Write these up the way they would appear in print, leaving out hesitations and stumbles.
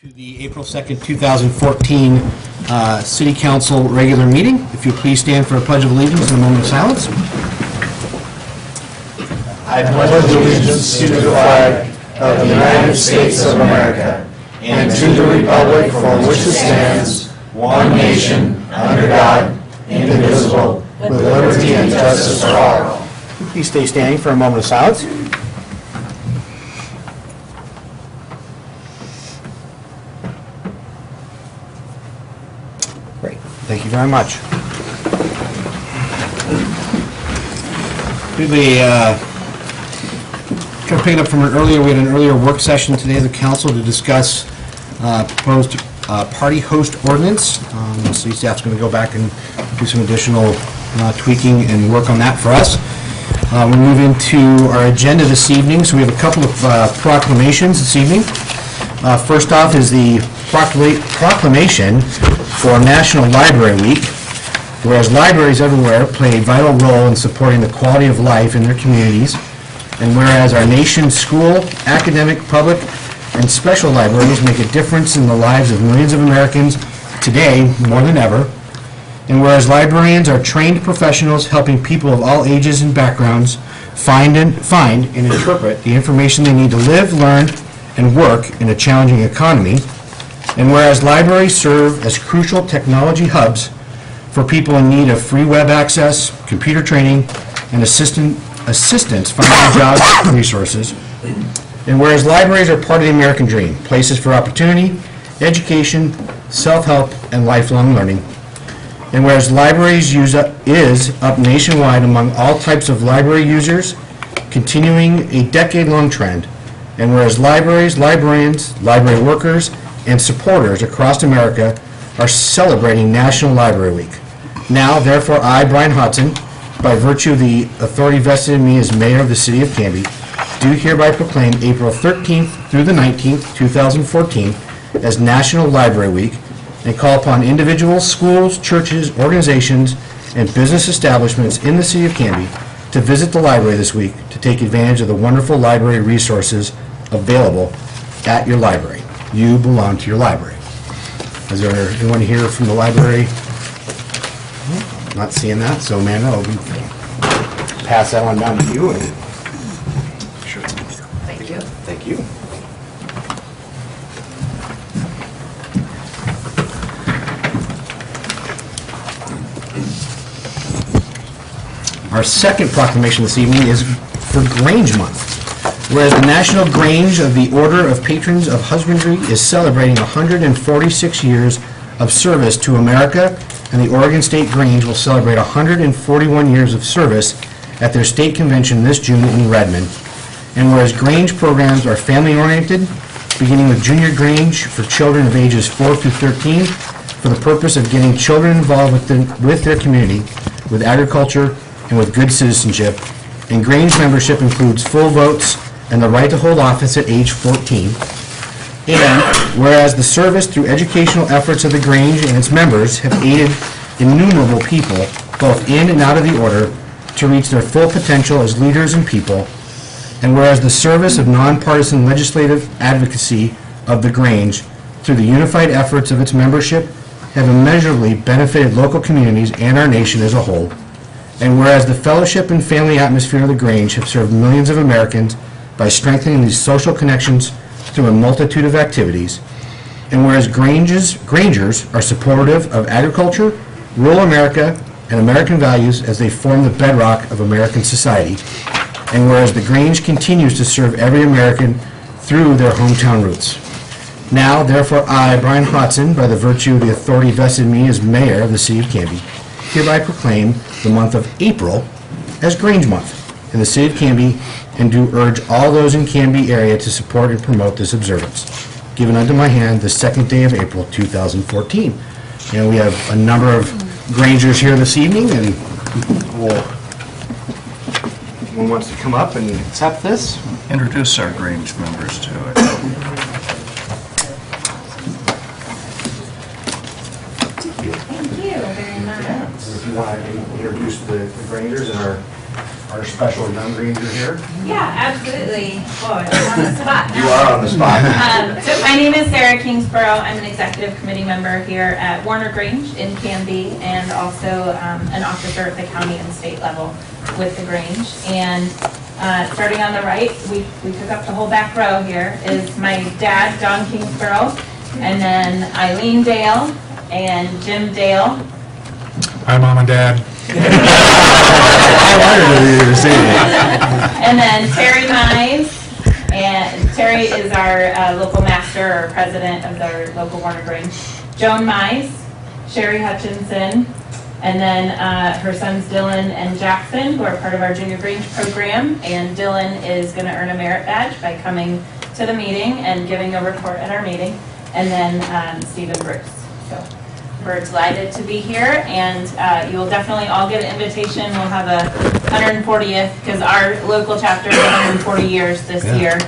To the April 2nd, 2014 City Council regular meeting. If you please stand for a pledge of allegiance and a moment of silence. I pledge allegiance to the flag of the United States of America and to the republic for which it stands, one nation, under God, indivisible, with liberty and justice for all. Please stay standing for a moment of silence. Great. Thank you very much. Kind of picking up from an earlier, we had an earlier work session today of the council to discuss proposed party host ordinance. City staff's going to go back and do some additional tweaking and work on that for us. We move into our agenda this evening, so we have a couple of proclamations this evening. First off is the proclamation for National Library Week. Whereas libraries everywhere play a vital role in supporting the quality of life in their communities, and whereas our nation's school, academic, public, and special libraries make a difference in the lives of millions of Americans today more than ever, and whereas librarians are trained professionals helping people of all ages and backgrounds find and interpret the information they need to live, learn, and work in a challenging economy, and whereas libraries serve as crucial technology hubs for people in need of free web access, computer training, and assistance finding jobs and resources, and whereas libraries are part of the American dream, places for opportunity, education, self-help, and lifelong learning, and whereas libraries is up nationwide among all types of library users, continuing a decade-long trend, and whereas libraries, librarians, library workers, and supporters across America are celebrating National Library Week. Now, therefore, I, Brian Hodson, by virtue of the authority vested in me as mayor of the city of Canby, do hereby proclaim April 13th through the 19th, 2014 as National Library Week, and call upon individuals, schools, churches, organizations, and business establishments in the city of Canby to visit the library this week to take advantage of the wonderful library resources available at your library. You belong to your library. Is there anyone here from the library? Not seeing that, so Amanda, I'll pass that one down to you. Sure. Thank you. Thank you. Our second proclamation this evening is for Grange Month. Whereas the National Grange of the Order of Patrons of Husbandry is celebrating 146 years of service to America, and the Oregon State Grange will celebrate 141 years of service at their state convention this June in Redmond. And whereas Grange programs are family-oriented, beginning with Junior Grange for children of ages 4 through 13, for the purpose of getting children involved with their community, with agriculture, and with good citizenship. And Grange membership includes full votes and the right to hold office at age 14. And whereas the service through educational efforts of the Grange and its members have aided innumerable people, both in and out of the order, to reach their full potential as leaders and people, and whereas the service of nonpartisan legislative advocacy of the Grange through the unified efforts of its membership have immeasurably benefited local communities and our nation as a whole, and whereas the fellowship and family atmosphere of the Grange have served millions of Americans by strengthening these social connections through a multitude of activities, and whereas Grangers are supportive of agriculture, rural America, and American values as they form the bedrock of American society, and whereas the Grange continues to serve every American through their hometown roots. Now, therefore, I, Brian Hodson, by the virtue of the authority vested in me as mayor of the city of Canby, hereby proclaim the month of April as Grange Month in the city of Canby, and do urge all those in Canby area to support and promote this observance. Given unto my hand the second day of April 2014. And we have a number of Grangers here this evening, and someone wants to come up and accept this? Introduce our Grange members to it. Thank you very much. If you want to introduce the Grangers and our our special Young Ranger here. Yeah, absolutely. Oh, I'm on the spot. You are on the spot. So my name is Sarah Kingsborough. I'm an executive committee member here at Warner Grange in Canby, and also an officer at the county and state level with the Grange. And starting on the right, we took up the whole back row here, is my dad, John Kingsborough, and then Eileen Dale and Jim Dale. Hi, Mom and Dad. And then Terry Mize, and Terry is our local master or president of our local Warner Grange. Joan Mize, Sherry Hutchinson, and then her sons Dylan and Jackson, who are part of our Junior Grange program. And Dylan is going to earn a merit badge by coming to the meeting and giving a report at our meeting. And then Stephen Bruce. So we're delighted to be here, and you will definitely all get an invitation. We'll have a 140th, because our local chapter is 140 years this year,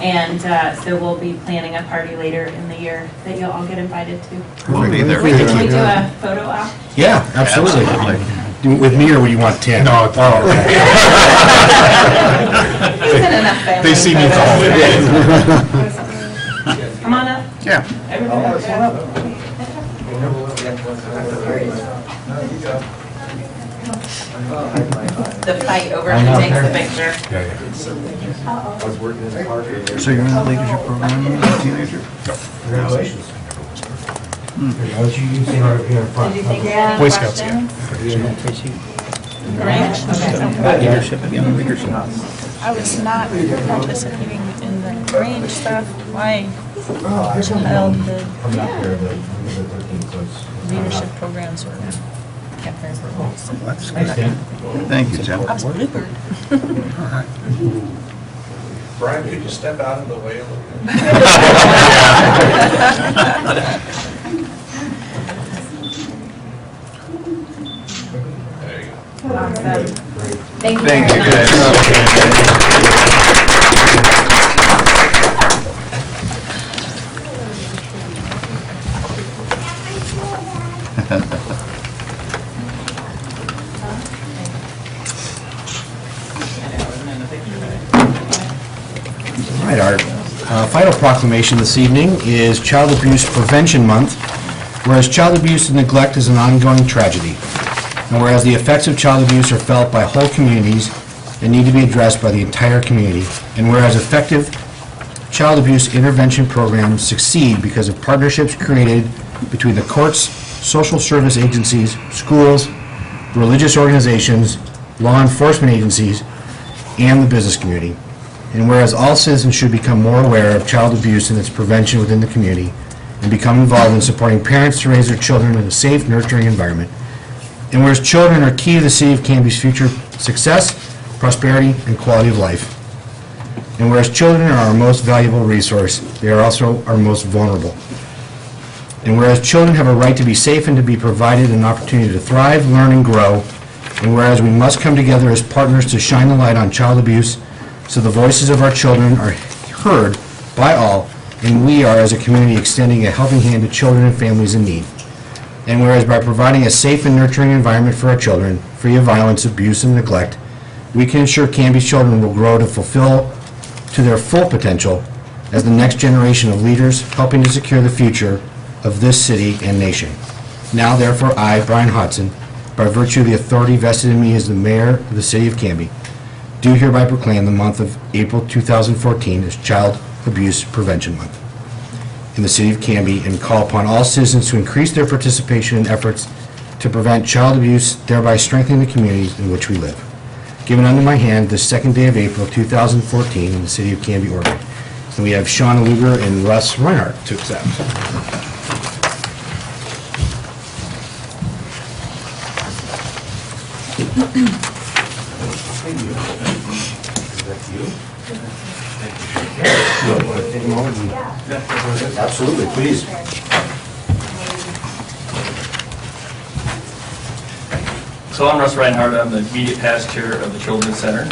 and so we'll be planning a party later in the year that you'll all get invited to. We'll be there. Can we do a photo op? Yeah, absolutely. With me, or would you want Tim? No, it's all okay. He's in enough family. They see me photos. Come on up. Yeah. Everybody up there. The fight over who takes the picture. So you're in the leadership program as a teenager? Congratulations. How did you see her here in front? Did you think that? Boy Scouts, yeah. Grange? Okay. Leadership, young leadership. I was not participating in the Grange stuff. My child, the leadership programs were kept very close. So That's good. Thank you, Jim. I was a bluebird. Brian, could you step out of the way a little bit? There you go. Awesome. Thank you Thank very you, much. guys. All right, our final proclamation this evening is Child Abuse Prevention Month. Whereas child abuse and neglect is an ongoing tragedy, and whereas the effects of child abuse are felt by whole communities and need to be addressed by the entire community, and whereas effective child abuse intervention programs succeed because of partnerships created between the courts, social service agencies, schools, religious organizations, law enforcement agencies, and the business community. And whereas all citizens should become more aware of child abuse and its prevention within the community and become involved in supporting parents to raise their children in a safe, nurturing environment. And whereas children are key to the city of Canby's future success, prosperity, and quality of life. And whereas children are our most valuable resource, they are also our most vulnerable. And whereas children have a right to be safe and to be provided an opportunity to thrive, learn, and grow, and whereas we must come together as partners to shine the light on child abuse so the voices of our children are heard by all, and we are, as a community, extending a helping hand to children and families in need. And whereas by providing a safe and nurturing environment for our children, free of violence, abuse, and neglect, we can ensure Canby's children will grow to fulfill to their full potential as the next generation of leaders, helping to secure the future of this city and nation. Now, therefore, I, Brian Hodson, by virtue of the authority vested in me as the mayor of the city of Canby, do hereby proclaim the month of April 2014 as Child Abuse Prevention Month in the city of Canby, and call upon all citizens to increase their participation in efforts to prevent child abuse, thereby strengthening the communities in which we live. Given under my hand this second day of April 2014 in the city of Canby, Oregon. And we have Sean Luger and Russ Reinhardt to accept. Absolutely, please. So I'm Russ Reinhardt. I'm the immediate past chair of the Children's Center,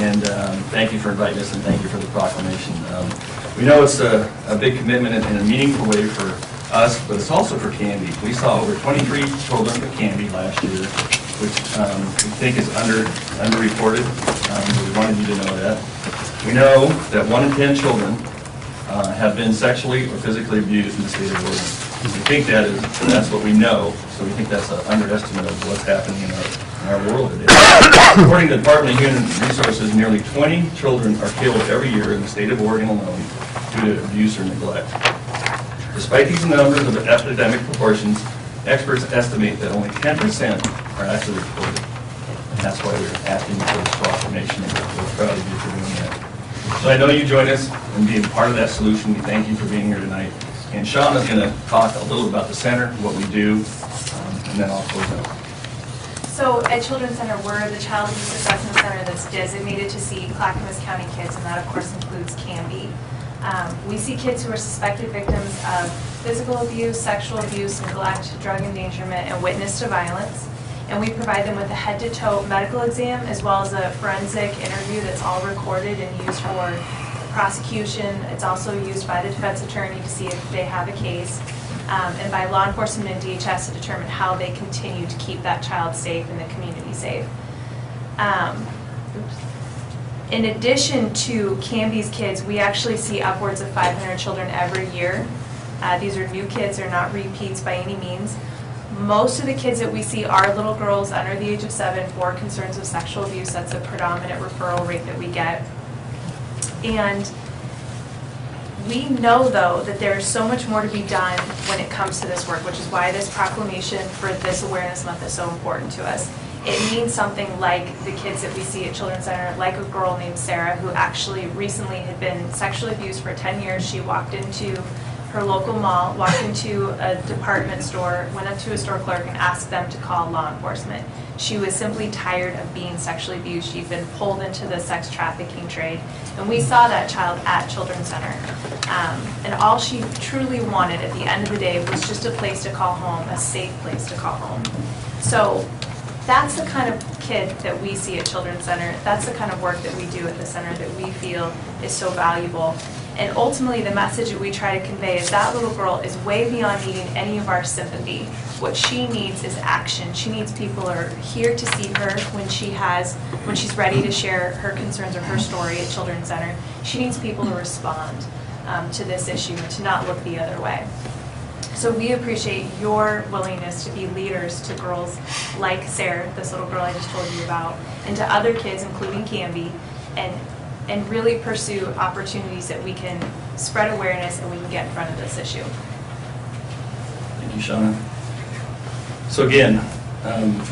and thank you for inviting us, and thank you for the proclamation. We know it's a big commitment in a meaningful way for us, but it's also for Canby. We saw over 23 children at Canby last year which we think is underreported. We wanted you to know that. We know that 1 in 10 children have been sexually or physically abused in the state of Oregon. We think that's what we know, so we think that's an underestimate of what's happening in our world today. According to the Department of Human Resources, nearly 20 children are killed every year in the state of Oregon alone due to abuse or neglect. Despite these numbers of epidemic proportions, experts estimate that only 10% are actually reported. And that's why we're asking for this proclamation, and we're proud of you for doing that. So I know you joined us in being part of that solution. We thank you for being here tonight. And Sean is going to talk a little about the center, what we do, and then I'll close out. So at Children's Center, we're the Child Abuse Assessment Center that's designated to see Clackamas County kids, and that of course includes Canby. We see kids who are suspected victims of physical abuse, sexual abuse, neglect, drug endangerment, and witness to violence. And we provide them with a head-to-toe medical exam as well as a forensic interview that's all recorded and used for prosecution. It's also used by the defense attorney to see if they have a case, and by law enforcement and DHS to determine how they continue to keep that child safe and the community safe. In addition to Canby's kids, we actually see upwards of 500 children every year. These are new kids, they're not repeats by any means. Most of the kids that we see are little girls under the age of 7 for concerns of sexual abuse. That's a predominant referral rate that we get. And we know, though, that there's so much more to be done when it comes to this work, which is why this proclamation for this Awareness Month is so important to us. It means something like the kids that we see at Children's Center, like a girl named Sarah who actually recently had been sexually abused for 10 years. She walked into her local mall, walked into a department store, went up to a store clerk and asked them to call law enforcement. She was simply tired of being sexually abused. She'd been pulled into the sex trafficking trade. And we saw that child at Children's Center. And all she truly wanted at the end of the day was just a place to call home, a safe place to call home. So that's the kind of kid that we see at Children's Center. That's the kind of work that we do at the center that we feel is so valuable. And ultimately, the message that we try to convey is that little girl is way beyond needing any of our sympathy. What she needs is action. She needs people who are here to see her when she's ready to share her concerns or her story at Children's Center. She needs people to respond to this issue and to not look the other way. So we appreciate your willingness to be leaders to girls like Sarah, this little girl I just told you about, and to other kids, including Canby, and really pursue opportunities that we can spread awareness and we can get in front of this issue. Thank you, Shauna. So again,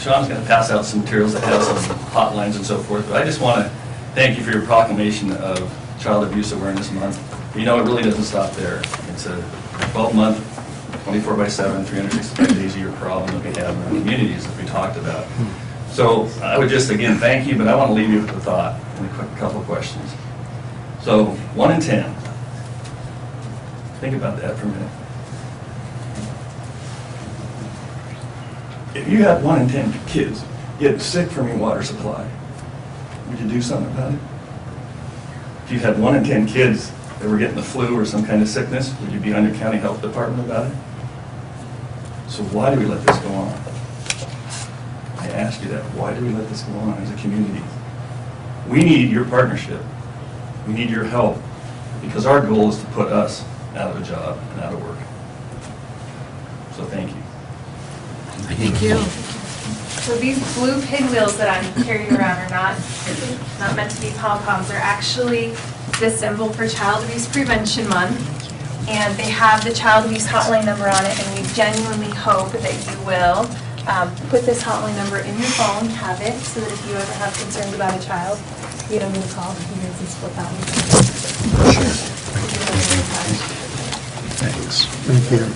Sean's going to pass out some materials that have some hotlines and so forth, but I just want to thank you for your proclamation of Child Abuse Awareness Month. You know, it really doesn't stop there. It's a 12-month, 24/7, 365 days a year problem that we have in our communities that we talked about. So I would just, again, thank you, but I want to leave you with a thought and a couple questions. So 1 in 10. Think about that for a minute. If you had 1 in 10 kids get sick from your water supply, would you do something about it? If you had 1 in 10 kids that were getting the flu or some kind of sickness, would you be on your county health department about it? So why do we let this go on? I ask you that. Why do we let this go on as a community? We need your partnership. We need your help because our goal is to put us out of a job and out of work. So thank you. Thank you. So these blue pinwheels that I'm carrying around are not meant to be pom-poms. They're actually the symbol for Child Abuse Prevention Month. And they have the Child Abuse Hotline number on it, and we genuinely hope that you will put this hotline number in your phone, have it, so that if you ever have concerns about a child, you don't need to call, you can just split that one. Thanks. Thank you.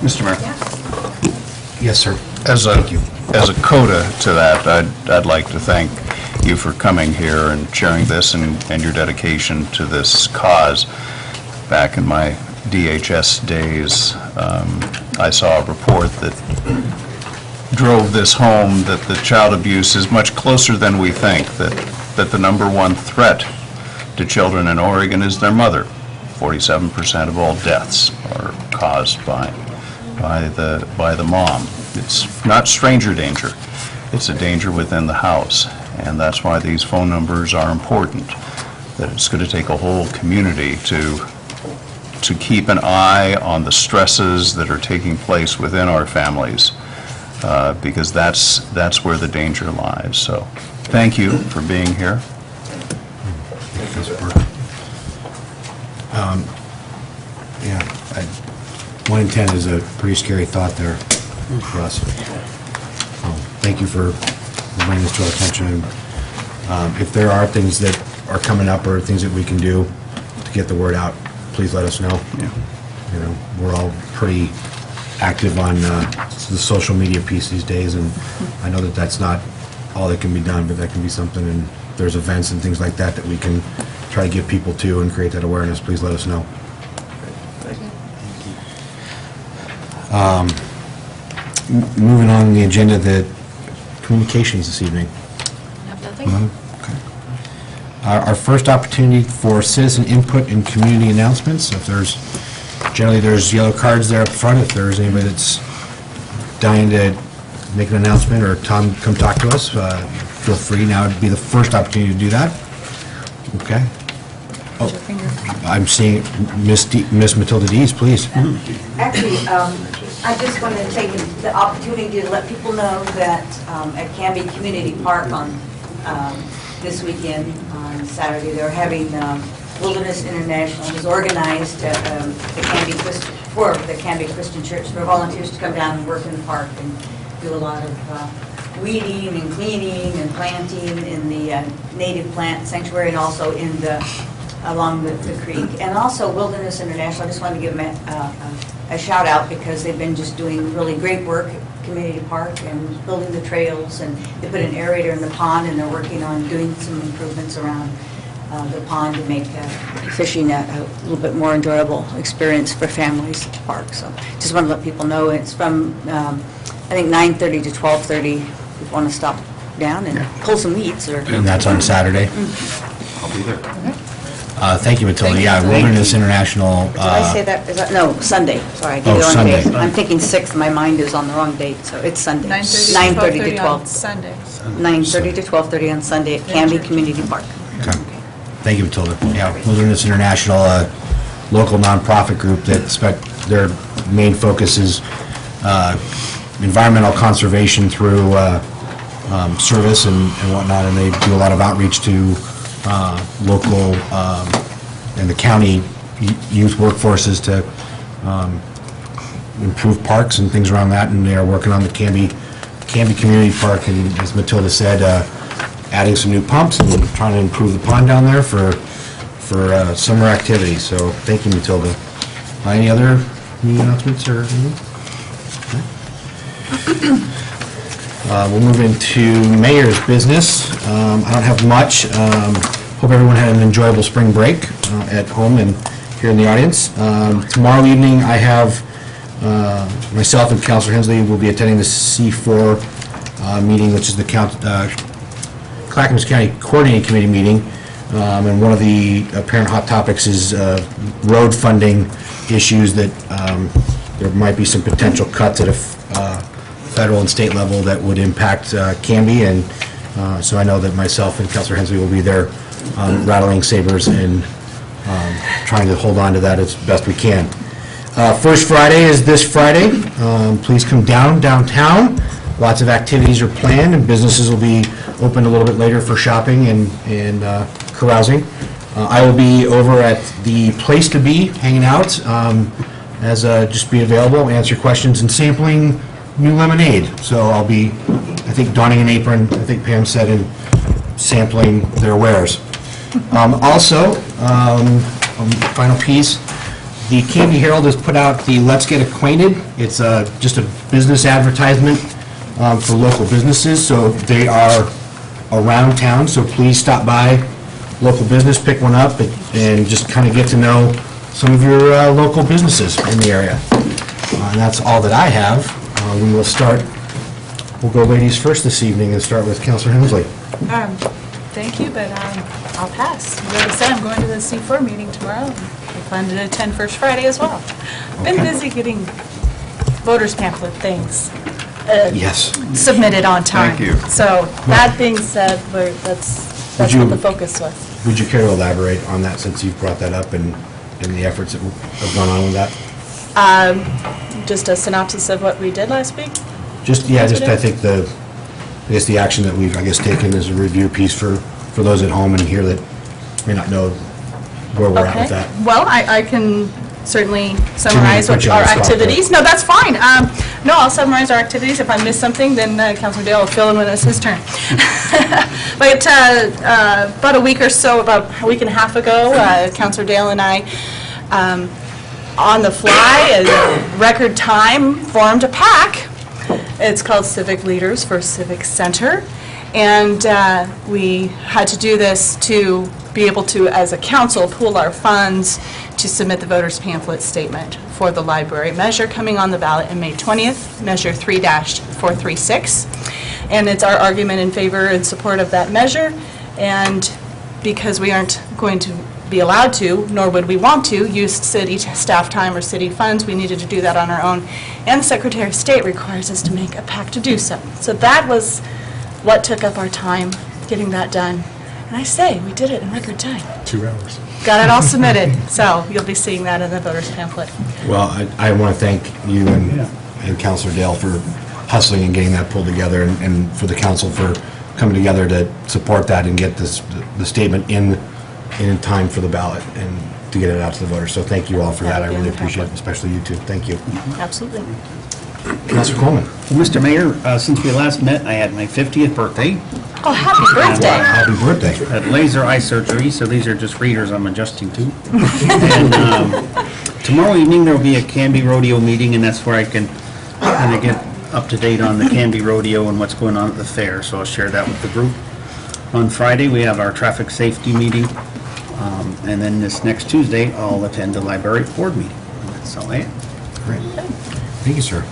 Mr. Mayor. Yes, sir. As a coda to that, I'd like to thank you for coming here and sharing this and your dedication to this cause. Back in my DHS days, I saw a report that drove this home, that the child abuse is much closer than we think, that the number one threat to children in Oregon is their mother. 47% of all deaths are caused by the mom. It's not stranger danger, it's a danger within the house, and that's why these phone numbers are important, that it's going to take a whole community to keep an eye on the stresses that are taking place within our families, because that's where the danger lies. So thank you for being here. Yeah, 1 in 10 is a pretty scary thought there for us. Thank you for bringing this to our attention. If there are things that are coming up or things that we can do to get the word out, please let us know. Yeah. You know, we're all pretty active on the social media piece these days, and I know that that's not all that can be done, but that can be something, and there's events and things like that that we can try to get people to and create that awareness. Please let us know. Moving on the agenda, the communications this evening. None? Okay. Our first opportunity for citizen input and community announcements. If generally there's yellow cards there up front. If there's anybody that's dying to make an announcement or come talk to us, feel free. Now would be the first opportunity to do that. Okay. Put your finger. I'm seeing Miss Matilda Dees, please. Actually, I just want to take the opportunity to let people know that at Canby Community Park on this weekend, on Saturday, they're having Wilderness International is organized at for the Canby Christian Church for volunteers to come down and work in the park and do a lot of weeding and cleaning and planting in the native plant sanctuary and also in along the creek. And also Wilderness International, I just wanted to give them a shout out because they've been just doing really great work at Community Park and building the trails, and they put an aerator in the pond and they're working on doing some improvements around the pond to make fishing a little bit more enjoyable experience for families at the park. So just want to let people know it's from I think 9:30 to 12:30 if you want to stop down and pull some weeds. And that's on Saturday? I'll be there. Thank you, Matilda. Thank you, Yeah, Matilda. Wilderness International. Did I say that? Is that? No, Sunday. Sorry, I gave Oh, you the wrong Sunday. date. I'm thinking 6th. My mind is on the wrong date, so it's Sunday. 9:30 to 12:30 on 12. Sunday. 9:30 to 12:30 on Sunday at Canby Community Park. Okay. Thank you, Matilda. Yeah, Wilderness International, a local nonprofit group that their main focus is environmental conservation through service and whatnot, and they do a lot of outreach to local and the county youth workforces to improve parks and things around that, and they are working on the Canby Community Park, and as Matilda said, adding some new pumps and trying to improve the pond down there for summer activities. So thank you, Matilda. Any other new announcements or anything? We'll move into mayor's business. I don't have much. Hope everyone had an enjoyable spring break at home and here in the audience. Tomorrow evening, I have myself and Councilor Hensley will be attending the C4 meeting, which is the Clackamas County Coordinating Committee meeting. And one of the apparent hot topics is road funding issues that there might be some potential cuts at a federal and state level that would impact Canby, and so I know that myself and Councilor Hensley will be there rattling sabers and trying to hold on to that as best we can. First Friday is this Friday. Please come downtown. Lots of activities are planned, and businesses will be open a little bit later for shopping and carousing. I will be over at the Place to Be, hanging out, as just be available, answer questions, and sampling new lemonade. So I'll be, I think, donning an apron, I think Pam said, and sampling their wares. Also, final piece, the Canby Herald has put out the Let's Get Acquainted. It's just a business advertisement for local businesses, so they are around town, so please stop by local business, pick one up, and just kind of get to know some of your local businesses in the area. And that's all that I have. We will start We'll go ladies first this evening and start with Councilor Hensley. Thank you, but I'll pass. Like I said, I'm going to the C4 meeting tomorrow. I plan to attend First Friday as well. Been Okay. busy getting voters pamphlet things Yes. submitted on time. Thank you. So that being said, that's Would you- what the focus was. Would you care to elaborate on that since you've brought that up and the efforts that have gone on with that? Just a synopsis of what we did last week. I think the action that we've, taken as a review piece for those at home and here that may not know where we're at with that. Well, I can certainly summarize put you on our the spot there. activities. No, that's fine. No, I'll summarize our activities. If I miss something, then Councilor Dale will fill in when it's his turn. But about a week or so, about a week and a half ago, Councilor Dale and I, on the fly, in record time, formed a PAC. It's called Civic Leaders for Civic Center. And we had to do this to be able to, as a council, pool our funds to submit the voters pamphlet statement for the library measure coming on the ballot in May 20th, measure 3-436. And it's our argument in favor and support of that measure. And because we aren't going to be allowed to, nor would we want to, use city staff time or city funds, we needed to do that on our own. And the Secretary of State requires us to make a PAC to do so. So that was what took up our time, getting that done. And I say, we did it in record time. 2 hours. Got it all submitted, so you'll be seeing that in the voters pamphlet. Well, I want to thank you and Councilor Dale for hustling and getting that pulled together and for the council for coming together to support that and get the statement in time for the ballot and to get it out to the voters. So thank you all for that. I really appreciate it, especially you two. Thank you. Absolutely. Councilor Coleman. Well, Mr. Mayor, since we last met, I had my 50th birthday. Oh, happy birthday. Happy birthday. Had laser eye surgery, so these are just readers I'm adjusting to. And tomorrow evening, there will be a Canby Rodeo meeting, and that's where I can kind of get up to date on the Canby Rodeo and what's going on at the fair, so I'll share that with the group. On Friday, we have our traffic safety meeting, and then this next Tuesday, I'll attend the library board meeting. That's all I have. Great. Thank you, sir.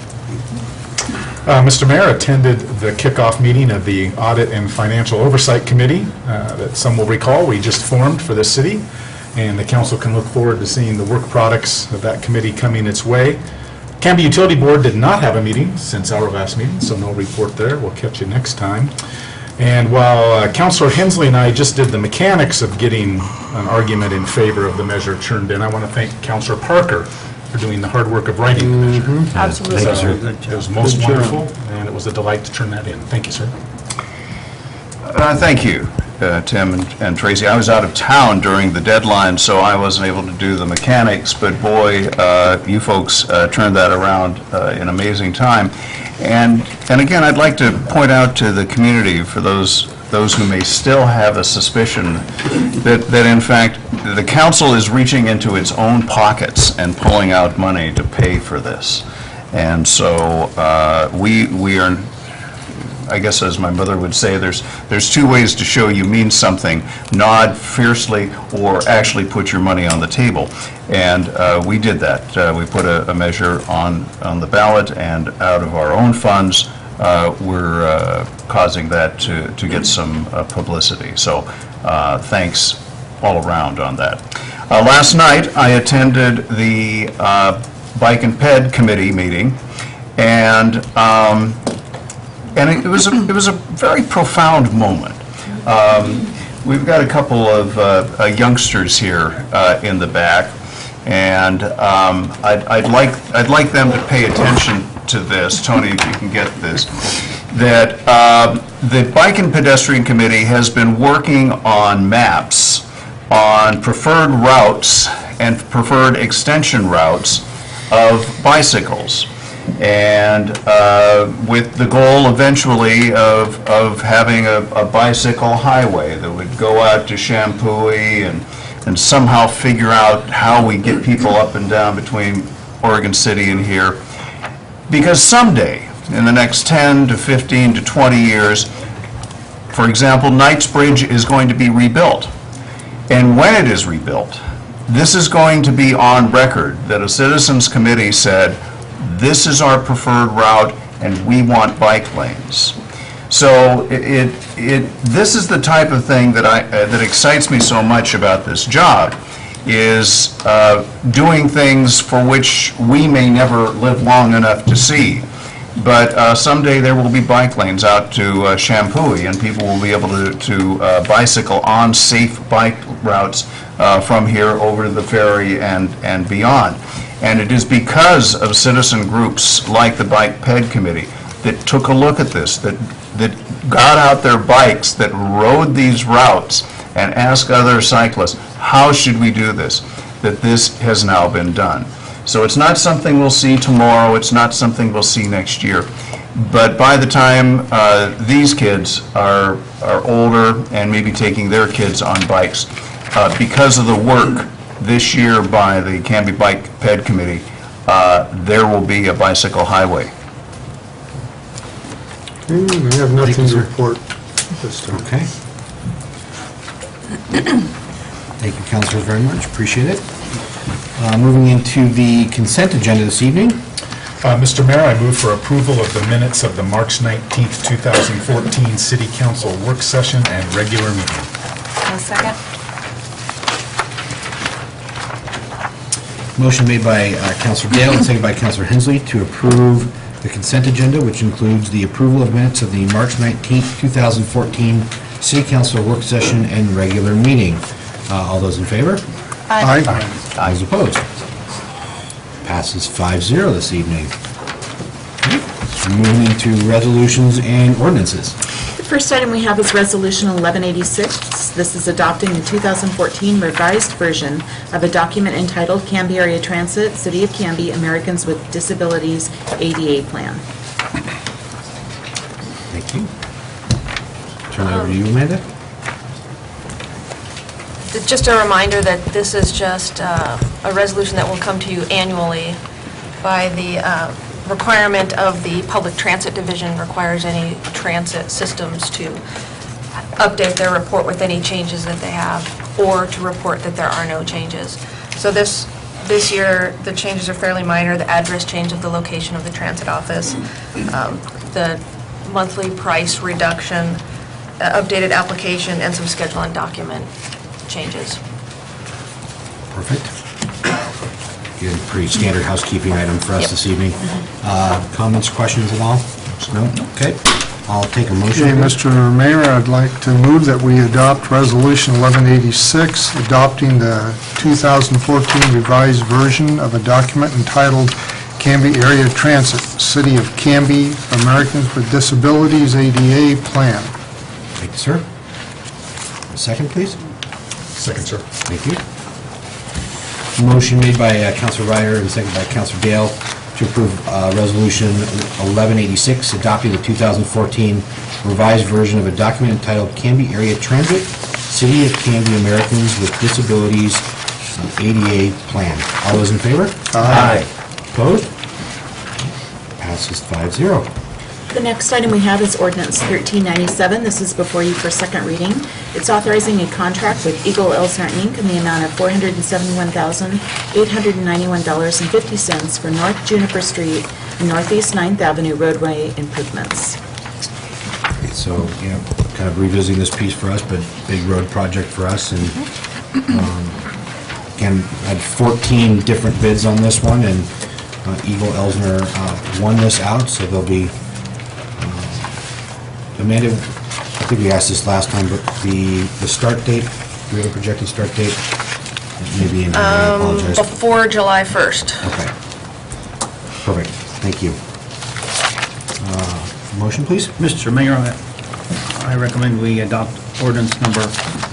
Mr. Mayor, attended the kickoff meeting of the Audit and Financial Oversight Committee that some will recall we just formed for this city, and the council can look forward to seeing the work products of that committee coming its way. Canby Utility Board did not have a meeting since our last meeting, so no report there. We'll catch you next time. And while Councilor Hensley and I just did the mechanics of getting an argument in favor of the measure churned in, I want to thank Councilor Parker for doing the hard work of writing the measure. Absolutely. Thank you, sir. It was most wonderful, and it was a delight to turn that in. Thank you, sir. Thank you, Tim and Tracy. I was out of town during the deadline, so I wasn't able to do the mechanics, but boy, you folks turned that around in amazing time. And again, I'd like to point out to the community, for those who may still have a suspicion that in fact the council is reaching into its own pockets and pulling out money to pay for this. And so we are, I guess as my mother would say, there's two ways to show you mean something: nod fiercely or actually put your money on the table. And we did that. We put a measure on the ballot, and out of our own funds, we're causing that to get some publicity. So thanks all around on that. Last night, I attended the Bike and Ped Committee meeting, and it was a very profound moment. We've got a couple of youngsters here in the back, and I'd like them to pay attention to this. Tony, if you can get this, that the Bike and Pedestrian Committee has been working on maps on preferred routes and preferred extension routes of bicycles, and with the goal eventually of having a bicycle highway that would go out to Shampooey and somehow figure out how we get people up and down between Oregon City and here. Because someday, in the next 10 to 15 to 20 years, for example, Knightsbridge is going to be rebuilt. And when it is rebuilt, this is going to be on record that a citizens committee said, this is our preferred route, and we want bike lanes. So this is the type of thing that that excites me so much about this job, is doing things for which we may never live long enough to see. But someday there will be bike lanes out to Shampooey, and people will be able to bicycle on safe bike routes from here over to the ferry and beyond. And it is because of citizen groups like the Bike Ped Committee that took a look at this, that got out their bikes, that rode these routes, and asked other cyclists, how should we do this? That this has now been done. So it's not something we'll see tomorrow, it's not something we'll see next year. But by the time these kids are older and maybe taking their kids on bikes, because of the work this year by the Canby Bike Ped Committee, there will be a bicycle highway. We have nothing to report this time. Okay. Thank you, councilors, very much. Appreciate it. Moving into the consent agenda this evening. Mr. Mayor, I move for approval of the minutes of the March 19th, 2014 City Council work session and regular meeting. A second. Motion made by Councilor Dale and seconded by Councilor Hensley to approve the consent agenda, which includes the approval of minutes of the March 19th, 2014 City Council work session and regular meeting. All those in favor? Aye. Those opposed? Passes 5-0 this evening. Okay. Moving into resolutions and ordinances. The first item we have is Resolution 1186. This is adopting the 2014 revised version of a document entitled Canby Area Transit, City of Canby, Americans with Disabilities ADA Plan. Thank you. Turn it over to you, Amanda. Just a reminder that this is just a resolution that will come to you annually by the requirement of the Public Transit Division requires any transit systems to update their report with any changes that they have, or to report that there are no changes. So this year, the changes are fairly minor. The address change of the location of the transit office, the monthly price reduction, updated application, and some schedule and document changes. Perfect. Good, pretty standard housekeeping item for us this evening. Comments, questions at all? No? Okay. I'll take a motion. Okay, Mr. Mayor, I'd like to move that we adopt Resolution 1186, adopting the 2014 revised version of a document entitled Canby Area Transit, City of Canby, Americans with Disabilities ADA Plan. Thank you, sir. A second, please. Second, sir. Thank you. Motion made by Councilor Ryder and seconded by Councilor Dale to approve Resolution 1186, adopting the 2014 revised version of a document entitled Canby Area Transit, City of Canby, Americans with Disabilities ADA Plan. All those in favor? Aye. Opposed? Passes 5-0. The next item we have is Ordinance 1397. This is before you for second reading. It's authorizing a contract with Eagle Elsner, Inc. in the amount of $471,891.50 for North Juniper Street and Northeast 9th Avenue roadway improvements. Okay, so, yeah, kind of revisiting this piece for us, but big road project for us. And again, I had 14 different bids on this one, and Eagle Elsner won this out, so there'll be Amanda, I think we asked this last time, but the start date, do we have a projected start date? Maybe in here, I apologize. Before July 1st. Okay. Perfect, thank you. Motion, please? Mr. Mayor, I recommend we adopt ordinance number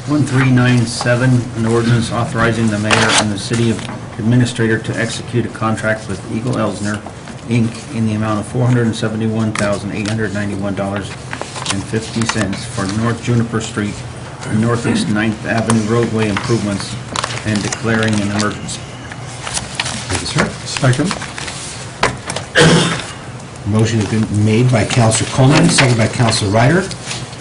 1397, an ordinance authorizing the mayor and the city administrator to execute a contract with Eagle Elsner, Inc. in the amount of $471,891.50 for North Juniper Street and Northeast 9th Avenue roadway improvements and declaring an emergency. Thank you, sir. Second. Motion has been made by Councilor Coleman, seconded by Councilor Ryder,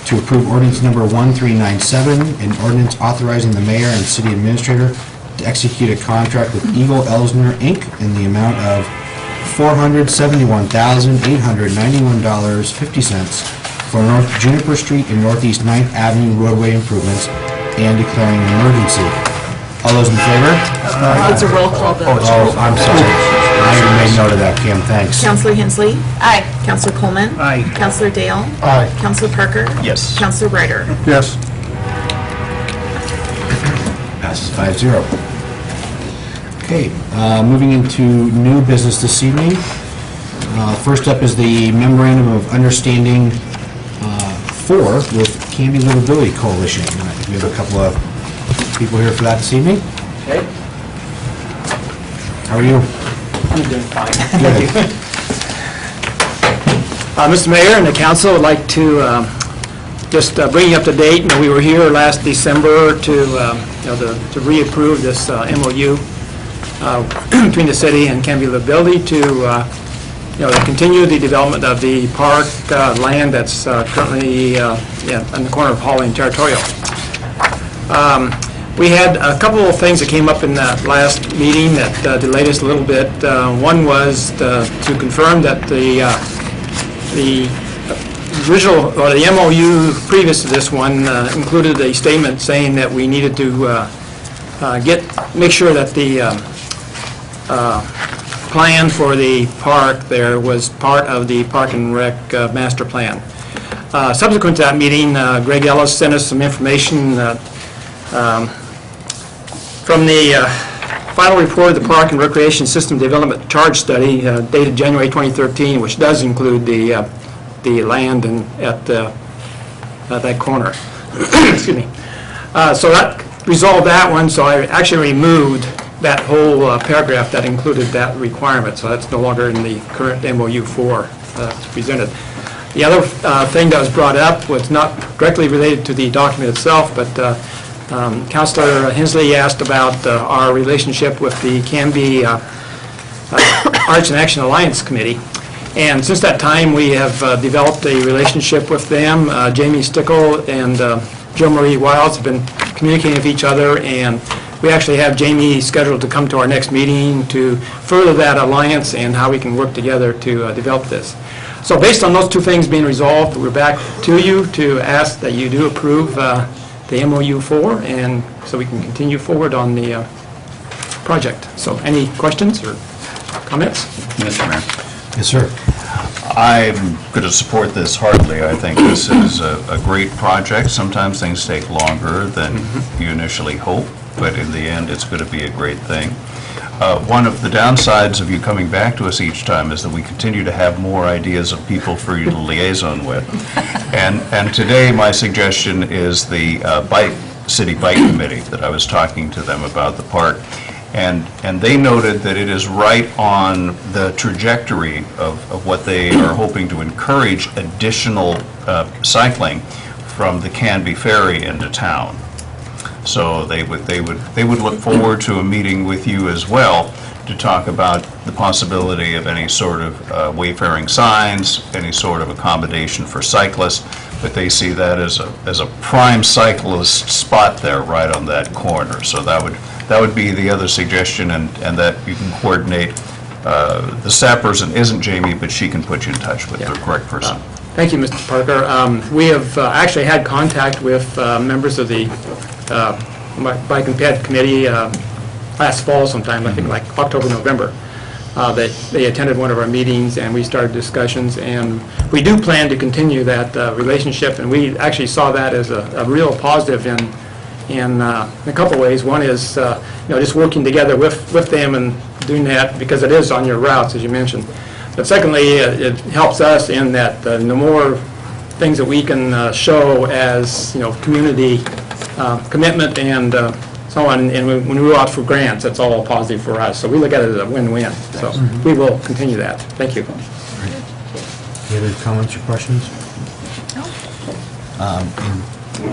to approve ordinance number 1397, an ordinance authorizing the mayor and city administrator to execute a contract with Eagle Elsner, Inc. in the amount of $471,891.50 for North Juniper Street and Northeast 9th Avenue roadway improvements and declaring an emergency. All those in favor? It's a roll call vote. Oh, I'm sorry. I made note of that, Kim, thanks. Counselor Hensley? Aye. Counselor Coleman? Aye. Counselor Dale? Aye. Counselor Parker? Yes. Counselor Ryder? Yes. Passes 5-0. Okay, moving into new business this evening. First up is the Memorandum of Understanding 4 with Canby Livability Coalition. And I think we have a couple of people here for that this evening. Okay, How are you? I'm doing fine. Good. Mr. Mayor and the council would like to just bring you up to date. You know, we were here last December to reapprove this MOU between the city and Canby Livability to continue the development of the park land that's currently on the corner of Hawley and Territorial. We had a couple of things that came up in that last meeting that delayed us a little bit. One was to confirm that the original, or the MOU previous to this one included a statement saying that we needed to make sure that the plan for the park there was part of the Park and Rec master plan. Subsequent to that meeting, Greg Ellis sent us some information from the final report of the Park and Recreation System Development Charge Study dated January 2013, which does include the land at that corner. Excuse me. So that resolved that one, so I actually removed that whole paragraph that included that requirement, so that's no longer in the current MOU 4 presented. The other thing that was brought up was not directly related to the document itself, but Councilor Hensley asked about our relationship with the Canby Arts and Action Alliance Committee. And since that time, we have developed a relationship with them. Jamie Stickle and Joe Marie Wiles have been communicating with each other, and we actually have Jamie scheduled to come to our next meeting to further that alliance and how we can work together to develop this. So based on those two things being resolved, we're back to you to ask that you do approve the MOU 4, and so we can continue forward on the project. So any questions or comments? Mr. Mayor. Yes, sir. I'm going to support this heartily. I think this is a great project. Sometimes things take longer than you initially hope, but in the end, it's going to be a great thing. One of the downsides of you coming back to us each time is that we continue to have more ideas of people for you to liaison with. And today, my suggestion is the City Bike Committee that I was talking to them about the park. And they noted that it is right on the trajectory of what they are hoping to encourage additional cycling from the Canby Ferry into town. So they would look forward to a meeting with you as well to talk about the possibility of any sort of wayfaring signs, any sort of accommodation for cyclists. But they see that as a prime cyclist spot there, right on that corner. So that would be the other suggestion, and that you can coordinate. The staff person isn't Jamie, but she can put you in touch with the correct person. Thank you, Mr. Parker. We have actually had contact with members of the Bike and Ped Committee last fall sometime, I think like October, November. They attended one of our meetings and we started discussions, and we do plan to continue that relationship, and we actually saw that as a real positive in a couple ways. One is just working together with them and doing that because it is on your routes, as you mentioned. But secondly, it helps us in that the more things that we can show as community commitment and so on, and when we go out for grants, that's all positive for us. So we look at it as a win-win. So we will continue that. Thank you. Any other comments or questions? No.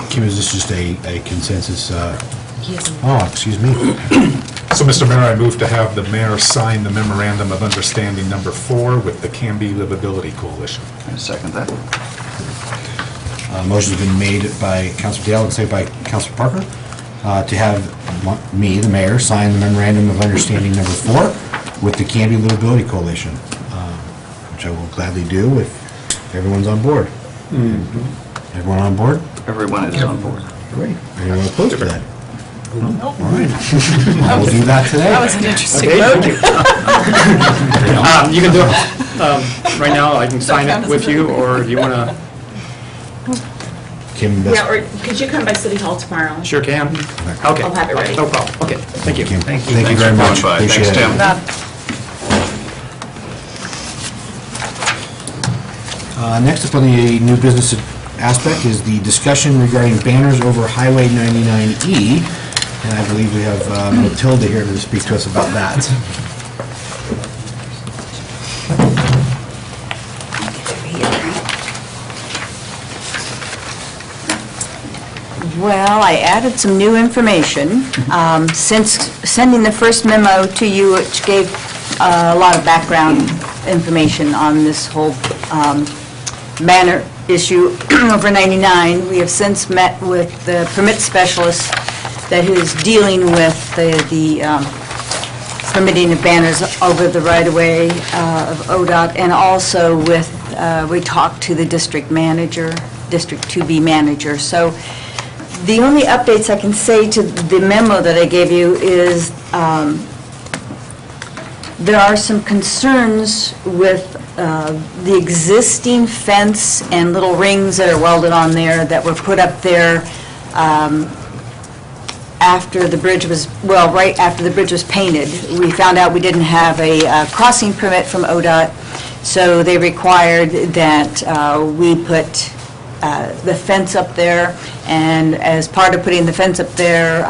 Kim, is this just a consensus? Oh, excuse me. So, Mr. Mayor, I move to have the mayor sign the Memorandum of Understanding number 4 with the Canby Livability Coalition. I second that. Motion's been made by Councilor Dale and seconded by Councilor Parker to have me, the mayor, sign the Memorandum of Understanding number 4 with the Canby Livability Coalition, which I will gladly do if everyone's on board. Everyone on board? Everyone is on board. Great. Anyone opposed to that? All right. We'll do that today. That was an interesting Okay, vote. thank you. You can do it right now, I can sign it with you, or you want to, Kim, Yeah, or could you come by City Hall tomorrow? sure can? Okay. I'll have it ready. No problem, okay, thank you. Kim, thank you Thanks very for much. coming by. Appreciate Thanks, it. Tim. Next up on the new business aspect is the discussion regarding banners over Highway 99E, and I believe we have Matilda here to speak to us about that. Well, I added some new information since sending the first memo to you, which gave a lot of background information on this whole banner issue over 99. We have since met with the permit specialist that is dealing with the permitting of banners over the right-of-way of ODOT, and also with, we talked to the district manager, District 2B manager. So the only updates I can say to the memo that I gave you is there are some concerns with the existing fence and little rings that are welded on there that were put up there after the bridge was, well, right after the bridge was painted. We found out we didn't have a crossing permit from ODOT, so they required that we put the fence up there, and as part of putting the fence up there,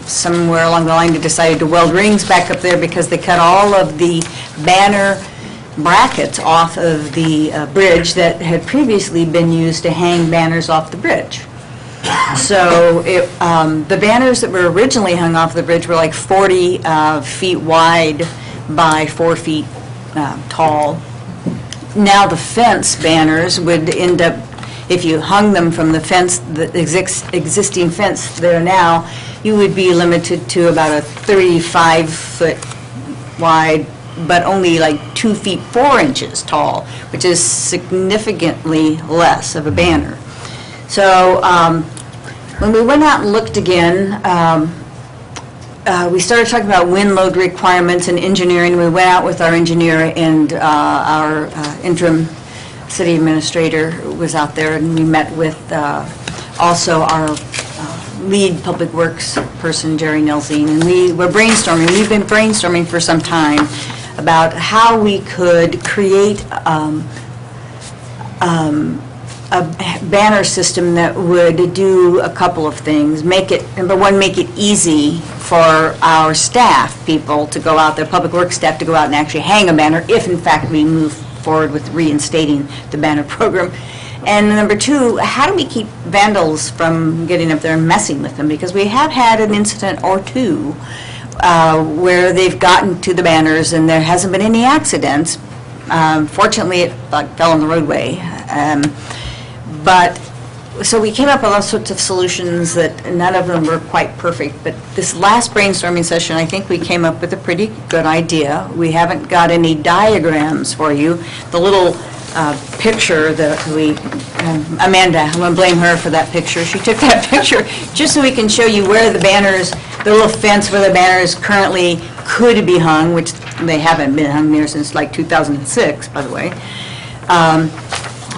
somewhere along the line, they decided to weld rings back up there because they cut all of the banner brackets off of the bridge that had previously been used to hang banners off the bridge. So the banners that were originally hung off the bridge were like 40 feet wide by 4 feet tall. Now the fence banners would end up, if you hung them from the fence, the existing fence there now, you would be limited to about a 35-foot wide, but only like 2 feet 4 inches tall, which is significantly less of a banner. So when we went out and looked again, we started talking about wind load requirements and engineering. We went out with our engineer, and our interim city administrator was out there, and we met with also our lead public works person, Jerry Nelsing, and we were brainstorming. We've been brainstorming for some time about how we could create a banner system that would do a couple of things. Make it, number one, make it easy for our staff people to go out there, public works staff to go out and actually hang a banner if in fact we move forward with reinstating the banner program. And number two, how do we keep vandals from getting up there and messing with them? Because we have had an incident or two where they've gotten to the banners and there hasn't been any accidents. Fortunately, it fell on the roadway. But, so we came up with all sorts of solutions that none of them were quite perfect. But this last brainstorming session, I think we came up with a pretty good idea. We haven't got any diagrams for you. The little picture that we, Amanda, I'm going to blame her for that picture. She took that picture just so we can show you where the banners, the little fence where the banners currently could be hung, which they haven't been hung there since like 2006, by the way.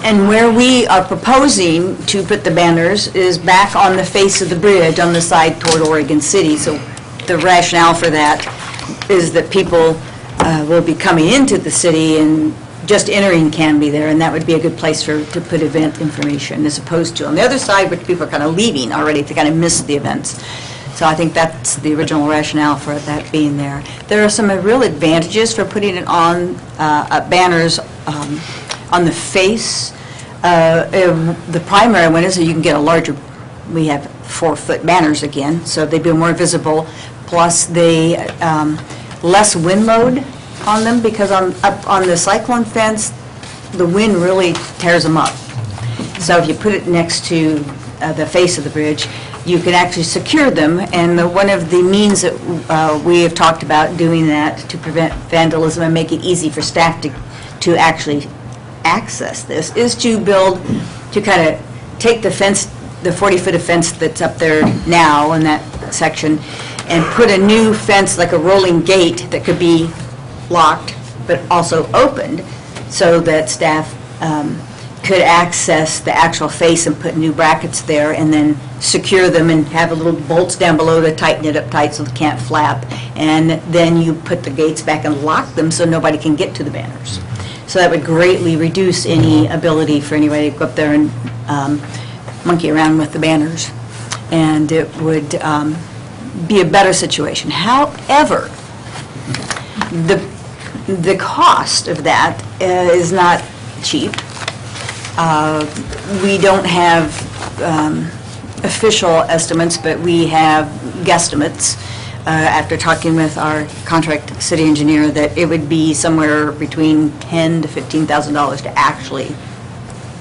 And where we are proposing to put the banners is back on the face of the bridge on the side toward Oregon City. So the rationale for that is that people will be coming into the city and just entering Canby there, and that would be a good place to put event information, as opposed to on the other side, which people are kind of leaving already to kind of miss the events. So I think that's the original rationale for that being there. There are some real advantages for putting it on banners on the face. The primary one is that you can get a larger, we have 4-foot banners again, so they'd be more visible, plus they less wind load on them, because up on the cyclone fence, the wind really tears them up. So if you put it next to the face of the bridge, you can actually secure them, and one of the means that we have talked about doing that to prevent vandalism and make it easy for staff to actually access this is to kind of take the fence, the 40-foot of fence that's up there now in that section, and put a new fence, like a rolling gate, that could be locked but also opened, so that staff could access the actual face and put new brackets there and then secure them and have a little bolts down below to tighten it up tight so they can't flap. And then you put the gates back and lock them so nobody can get to the banners. So that would greatly reduce any ability for anybody to go up there and monkey around with the banners. And it would be a better situation. However, the cost of that is not cheap. We don't have official estimates, but we have guesstimates after talking with our contract city engineer that it would be somewhere between $10,000 to $15,000 to actually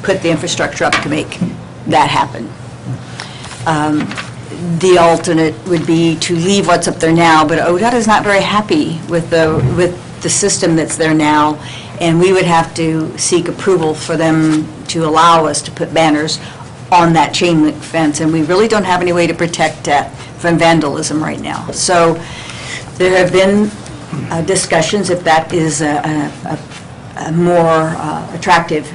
put the infrastructure up to make that happen. The alternate would be to leave what's up there now, but ODOT is not very happy with the system that's there now, and we would have to seek approval for them to allow us to put banners on that chain link fence, and we really don't have any way to protect that from vandalism right now. So there have been discussions if that is a more attractive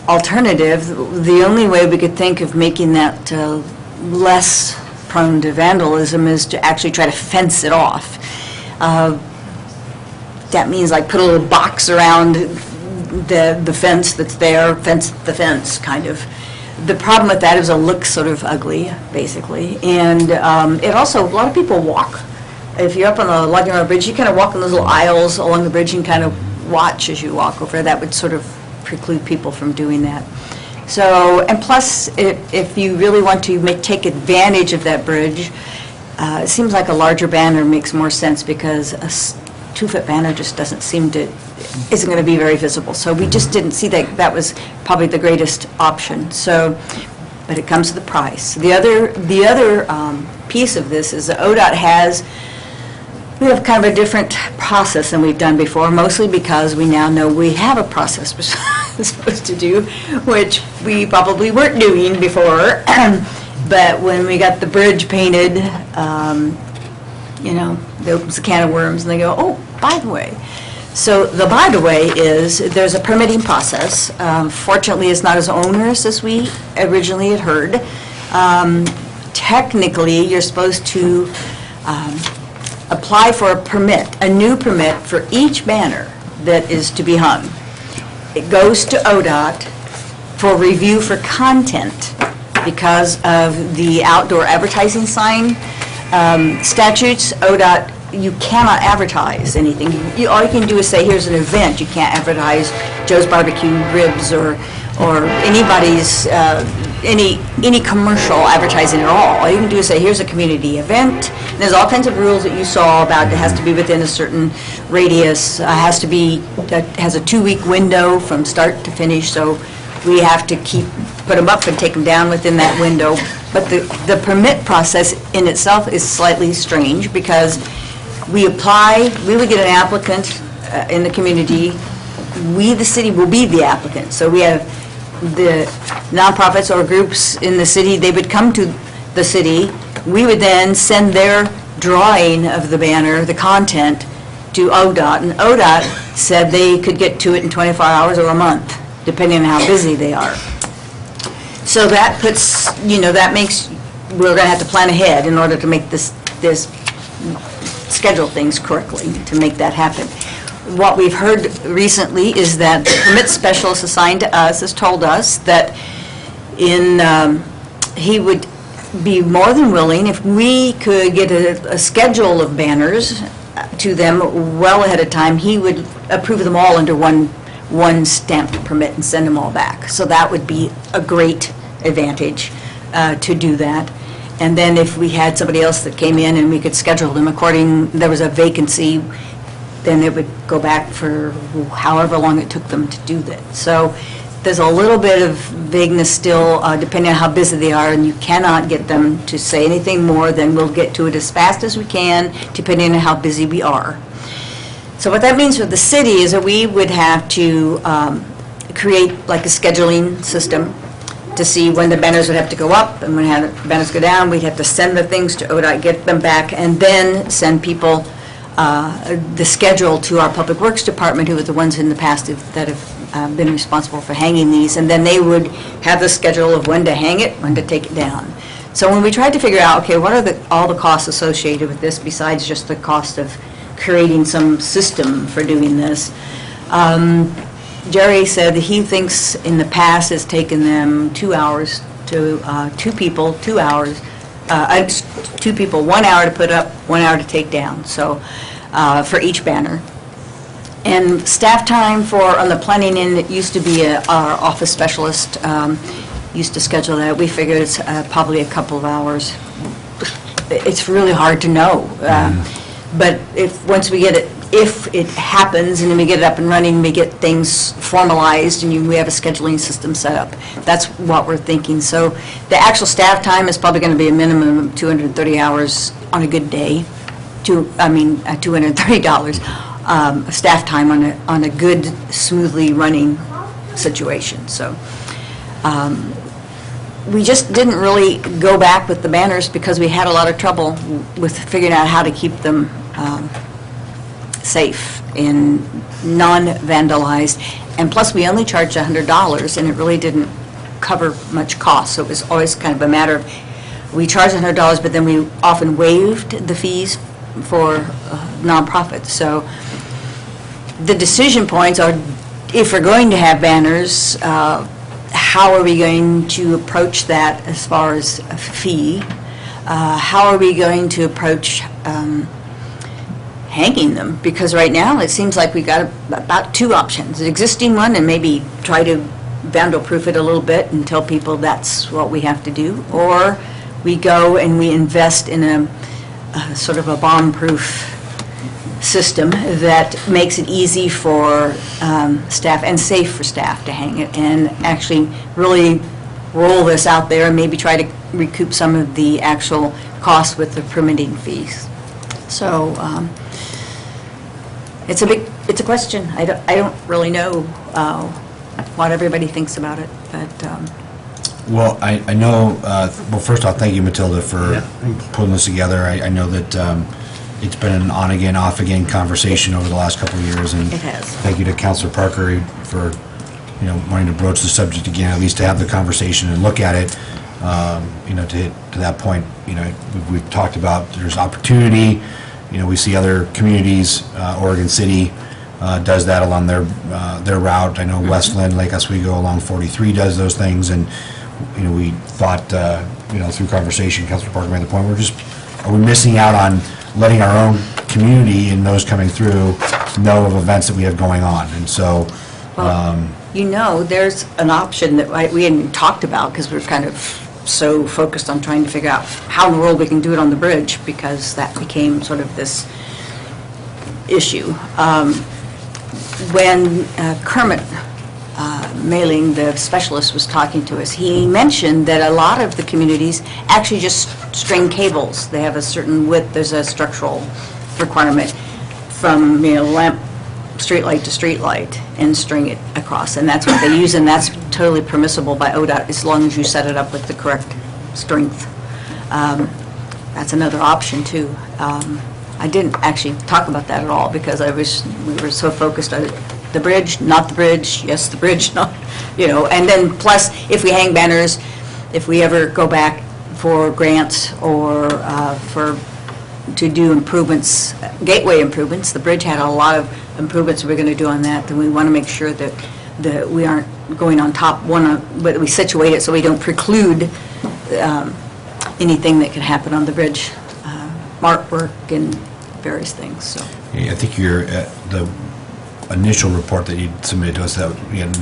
alternative. The only way we could think of making that less prone to vandalism is to actually try to fence it off. That means like put a little box around the fence that's there, fence the fence, kind of. The problem with that is it looks sort of ugly, basically. And it also, a lot of people walk. If you're up on the Logging Road Bridge, you kind of walk in those little aisles along the bridge and kind of watch as you walk over. That would sort of preclude people from doing that. So, and plus, if you really want to take advantage of that bridge, it seems like a larger banner makes more sense, because a 2-foot banner just doesn't seem to, isn't going to be very visible. So we just didn't see that that was probably the greatest option. So, but it comes to the price. The other piece of this is that ODOT we have kind of a different process than we've done before, mostly because we now know we have a process we're supposed to do, which we probably weren't doing before. But when we got the bridge painted, they open a can of worms and they go, oh, by the way. So the by the way is there's a permitting process. Fortunately, it's not as onerous as we originally had heard. Technically, you're supposed to apply for a permit, a new permit for each banner that is to be hung. It goes to ODOT for review for content because of the outdoor advertising sign statutes. ODOT, you cannot advertise anything. All you can do is say, here's an event. You can't advertise Joe's Barbecue Ribs or anybody's, any commercial advertising at all. All you can do is say, here's a community event. And there's all kinds of rules that you saw about it has to be within a certain radius, has a 2-week window from start to finish, so we have to put them up and take them down within that window. But the permit process in itself is slightly strange, because we would get an applicant in the community. We, the city, will be the applicant. So we have the nonprofits or groups in the city, they would come to the city. We would then send their drawing of the banner, the content, to ODOT. And ODOT said they could get to it in 24 hours or a month, depending on how busy they are. So that puts, that makes, we're going to have to plan ahead in order to make this schedule things correctly to make that happen. What we've heard recently is that the permit specialist assigned to us has told us that he would be more than willing if we could get a schedule of banners to them well ahead of time. He would approve them all under one stamped permit and send them all back. So that would be a great advantage to do that. And then if we had somebody else that came in and we could schedule them there was a vacancy, then it would go back for however long it took them to do that. So there's a little bit of vagueness still, depending on how busy they are, and you cannot get them to say anything more than we'll get to it as fast as we can, depending on how busy we are. So what that means for the city is that we would have to create like a scheduling system to see when the banners would have to go up and when the banners go down. We'd have to send the things to ODOT, get them back, and then send people the schedule to our Public Works Department, who are the ones in the past that have been responsible for hanging these, and then they would have the schedule of when to hang it, when to take it down. So when we tried to figure out, okay, what are all the costs associated with this besides just the cost of creating some system for doing this, Jerry said that he thinks in the past it's taken them 2 hours to, two people, 1 hour to put up, 1 hour to take down, so, for each banner. And staff time on the planning end, it used to be our office specialist used to schedule that. We figured it's probably a couple of hours. It's really hard to know. But once we get it, if it happens and then we get it up and running, we get things formalized and we have a scheduling system set up. That's what we're thinking. So the actual staff time is probably going to be a minimum of 230 hours on a good day. $230 staff time on a good, smoothly running situation. So we just didn't really go back with the banners because we had a lot of trouble with figuring out how to keep them safe and non-vandalized. And plus, we only charged $100, and it really didn't cover much cost. So it was always kind of a matter of, we charged $100, but then we often waived the fees for nonprofits. So the decision points are, if we're going to have banners, how are we going to approach that as far as a fee? How are we going to approach hanging them? Because right now, it seems like we got about two options. The existing one, and maybe try to vandal-proof it a little bit and tell people that's what we have to do, or we go and we invest in a sort of a bomb-proof system that makes it easy for staff and safe for staff to hang it and actually really roll this out there and maybe try to recoup some of the actual costs with the permitting fees. So it's a question. I don't really know what everybody thinks about it, but Well, I know, well, first off, thank you, Matilda, for putting this together. I know that it's been an on-again, off-again conversation over the last couple of years, and It has. thank you to Councilor Parker for, wanting to broach the subject again, at least to have the conversation and look at it. To that point, we've talked about there's opportunity. We see other communities, Oregon City does that along their route. I know Westland, Lake Oswego along 43 does those things, and we thought, through conversation, Councilor Parker made the point, are we missing out on letting our own community and those coming through know of events that we have going on? And so, there's an option that we hadn't talked about because we're kind of so focused on trying to figure out how in the world we can do it on the bridge, because that became sort of this issue. When Kermit Mailing, the specialist, was talking to us, he mentioned that a lot of the communities actually just string cables. They have a certain width, there's a structural requirement from, lamp, street light to street light, and string it across. And that's what they use, and that's totally permissible by ODOT as long as you set it up with the correct strength. That's another option, too. I didn't actually talk about that at all because we were so focused on the bridge, not the bridge, yes, the bridge, not, and then plus, if we hang banners, if we ever go back for grants or to do improvements, gateway improvements, the bridge had a lot of improvements we're going to do on that, then we want to make sure that we aren't going on top, but we situate it so we don't preclude anything that could happen on the bridge, mark work and various things, so. I think the initial report that you submitted to us, that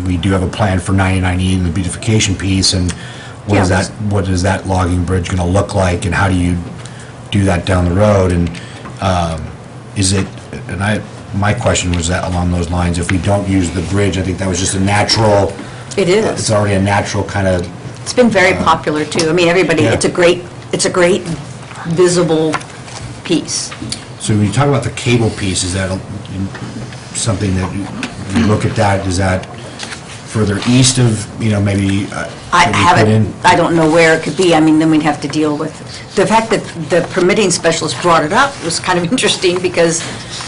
we do have a plan for 99E and the beautification piece, and what is that logging bridge going to look like, and how do you do that down the road? And my question was that along those lines, if we don't use the bridge, I think that was just a natural It is. It's already a natural kind of, It's been very popular, too. I mean, everybody, Yeah. it's a great visible piece. so when you talk about the cable piece, is that something that you look at that, is that further east of, maybe? I that we put haven't, in? I don't know where it could be. I mean, then we'd have to deal with, the fact that the permitting specialist brought it up was kind of interesting because,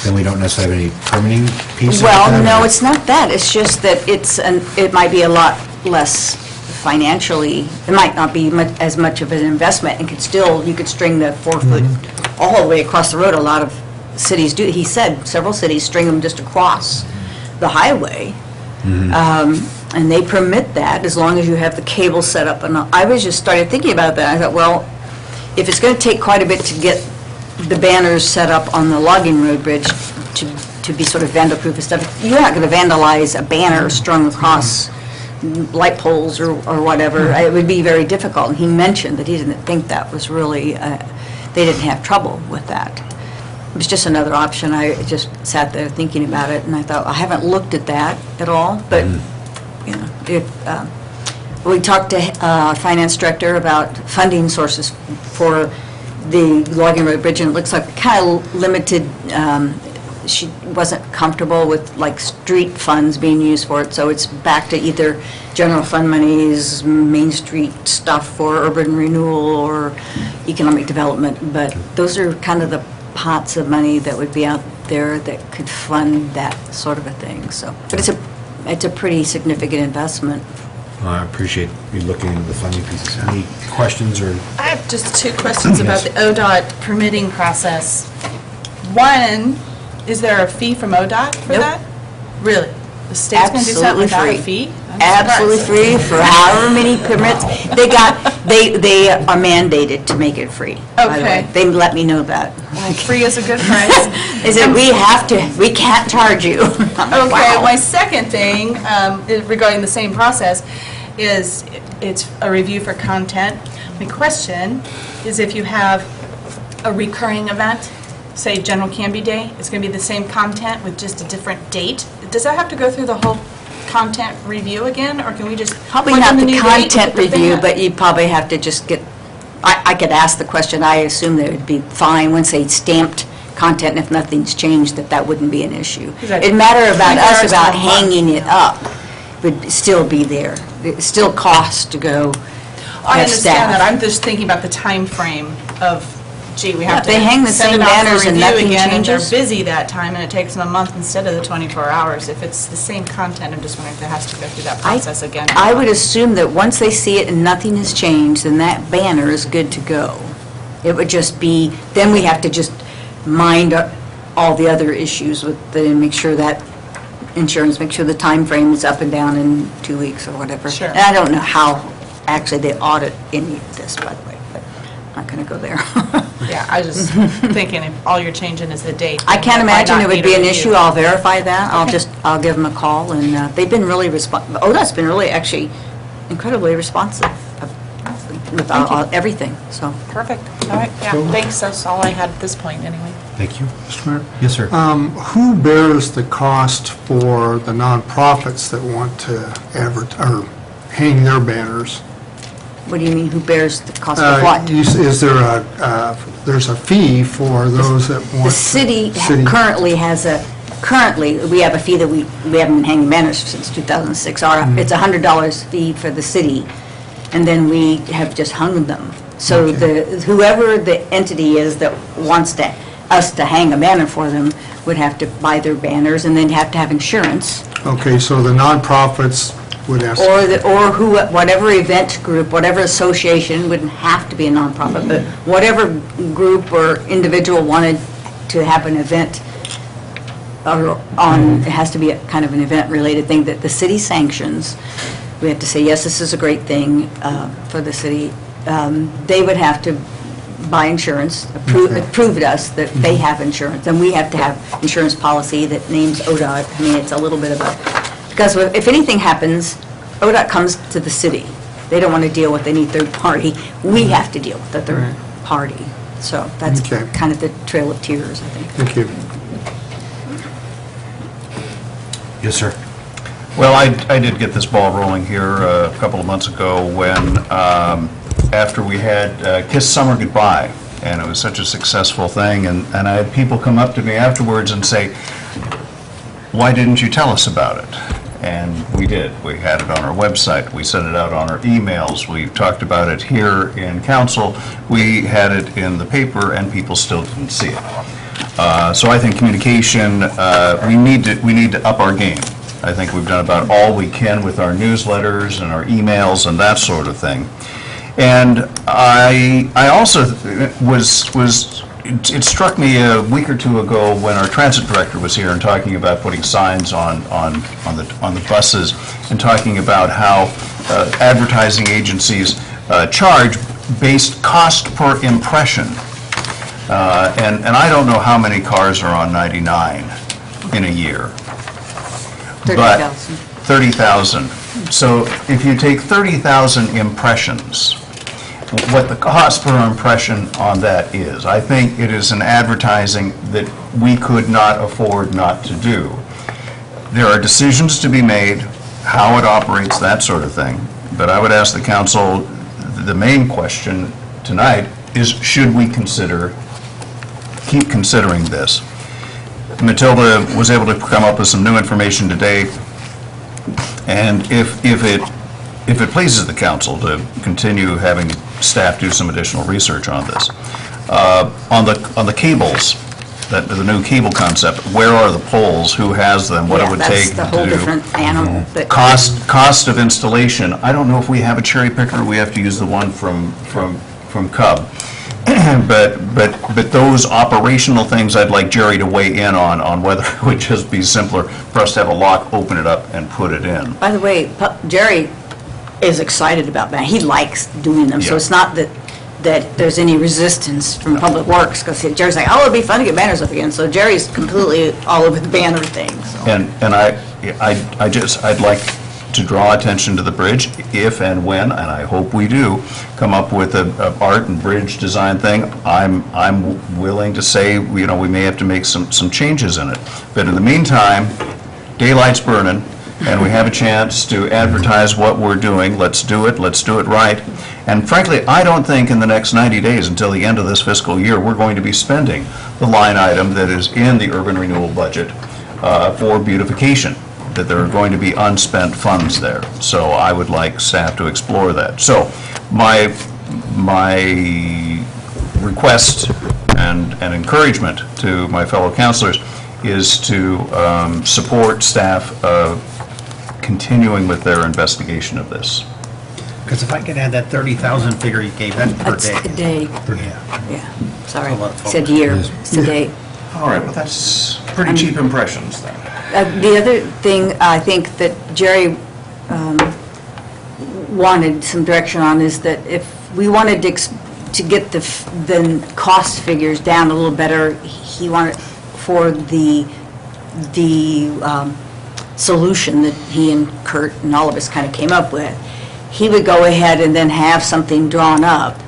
Then we don't necessarily have any permitting piece? well, no, it's not that. It's just that it might be a lot less financially, it might not be as much of an investment, and you could string the 4-foot all the way across the road. A lot of cities do. He said several cities string them just across the highway. And they permit that as long as you have the cable set up. And I was just started thinking about that. I thought, well, if it's going to take quite a bit to get the banners set up on the logging road bridge to be sort of vandal-proof and stuff, you're not going to vandalize a banner strung across light poles or whatever. It would be very difficult. And he mentioned that he didn't think that was really, they didn't have trouble with that. It was just another option. I just sat there thinking about it, and I thought, I haven't looked at that at all, but, we talked to our finance director about funding sources for the logging road bridge, and it looks like kind of limited. She wasn't comfortable with like street funds being used for it, so it's back to either general fund monies, Main Street stuff for urban renewal or economic development, but those are kind of the pots of money that would be out there that could fund that sort of a thing. So, but it's a pretty significant investment. I appreciate you looking into the funding pieces. Any questions or? I have just two questions about the ODOT permitting process. One, is there a fee from ODOT for Nope. that? Really? The state's going to do something without a fee? I'm Absolutely surprised. free for however many permits. They are mandated to make it free, by the way. Okay. They let me know that. Free is a good price. They said, we can't charge you. I'm like, Okay, wow. my second thing regarding the same process is it's a review for content. My question is if you have a recurring event, say General Canby Day, it's going to be the same content with just a different date. Does that have to go through the whole content review again, or can we just Probably plug not in the new date, content put the thing review, up? but you probably have to just get, I could ask the question, I assume that it would be fine once they stamped content, and if nothing's changed, that wouldn't be an issue. Exactly. It'd matter about 24 us hours about per month. hanging it up, would still be there. It still costs to go I have understand that, staff. I'm just thinking about the time frame of, gee, we have to Yeah, they hang the send same it out for banners and review nothing again, and they're changes. busy that time, and it takes them a month instead of the 24 hours. If it's the same content, I'm just wondering if it has to go through that process again. I would assume that once they see it and nothing has changed, then that banner is good to go. It would just be, then we have to just mind all the other issues with make sure that insurance, make sure the time frame is up and down in 2 weeks or whatever. Sure. And I don't know how actually they audit any of this, by the way, but I'm not going to go there. Yeah, I was just thinking if all you're changing is the date. I can't then might imagine not it would need be a an review. issue. I'll verify that. I'll give them a call, and they've been really ODOT's been really actually incredibly responsive with everything, so. Perfect, all right, yeah, thanks, that's all I had at this point, anyway. Thank you. Mr. Mayor? Yes, sir. Who bears the cost for the nonprofits that want to hang their banners? What do you mean, who bears the cost of what? Is there there's a fee for those that want? The city currently we have a fee that we haven't been hanging banners since 2006. It's a $100 fee for the city, and then we have just hung them. So whoever the entity is that wants us to hang a banner for them would have to buy their banners and then have to have insurance. Okay, so the nonprofits would have. Whatever event group, whatever association, wouldn't have to be a nonprofit, but whatever group or individual wanted to have an event it has to be a kind of an event-related thing that the city sanctions. We have to say, yes, this is a great thing for the city. They would have to buy insurance, prove to us that they have insurance, and we have to have insurance policy that names ODOT. I mean, it's a little bit of because if anything happens, ODOT comes to the city. They don't want to deal with any third party. We have to deal with the third party. So that's kind of the Trail of Tears, I think. Thank you. Yes, sir. Well, I did get this ball rolling here a couple of months ago when, after we had Kiss Summer Goodbye, and it was such a successful thing, and I had people come up to me afterwards and say, why didn't you tell us about it? And we did. We had it on our website, we sent it out on our emails, we talked about it here in council, we had it in the paper, and people still didn't see it. So I think communication, we need to up our game. I think we've done about all we can with our newsletters and our emails and that sort of thing. And I also it struck me a week or two ago when our transit director was here and talking about putting signs on the buses and talking about how advertising agencies charge based cost per impression. And I don't know how many cars are on 99 in a year. 30,000. 30,000. So if you take 30,000 impressions, what the cost per impression on that is, I think it is an advertising that we could not afford not to do. There are decisions to be made, how it operates, that sort of thing. But I would ask the council, the main question tonight is, should we keep considering this? Matilda was able to come up with some new information today, and if it pleases the council to continue having staff do some additional research on this, on the cables, the new cable concept, where are the poles, who has them, what it would take to do. That's the whole different animal. But Cost of installation, I don't know if we have a cherry picker, we have to use the one from Cub. But those operational things, I'd like Jerry to weigh in on whether it would just be simpler for us to have a lock, open it up, and put it in. by the way, Jerry is excited about that. He likes doing them, so Yeah. it's not that there's any resistance from Public Works, because Jerry's like, oh, it'd be fun to get banners up again. So Jerry's completely all over the banner thing, so. And I'd like to draw attention to the bridge if and when, and I hope we do, come up with a art and bridge design thing. I'm willing to say, we may have to make some changes in it. But in the meantime, daylight's burning, and we have a chance to advertise what we're doing. Let's do it right. And frankly, I don't think in the next 90 days, until the end of this fiscal year, we're going to be spending the line item that is in the urban renewal budget for beautification, that there are going to be unspent funds there. So I would like staff to explore that. So my request and encouragement to my fellow councilors is to support staff continuing with their investigation of this. Because if I could add that 30,000 figure you gave, that's per That's day. a day, Yeah. yeah, sorry. That's a lot of Said folks. year, it's a day. All right, well, that's pretty cheap impressions then. The other thing I think that Jerry wanted some direction on is that if we wanted to get the cost figures down a little better, he wanted for the solution that he and Kurt and all of us kind of came up with, he would go ahead and then have something drawn up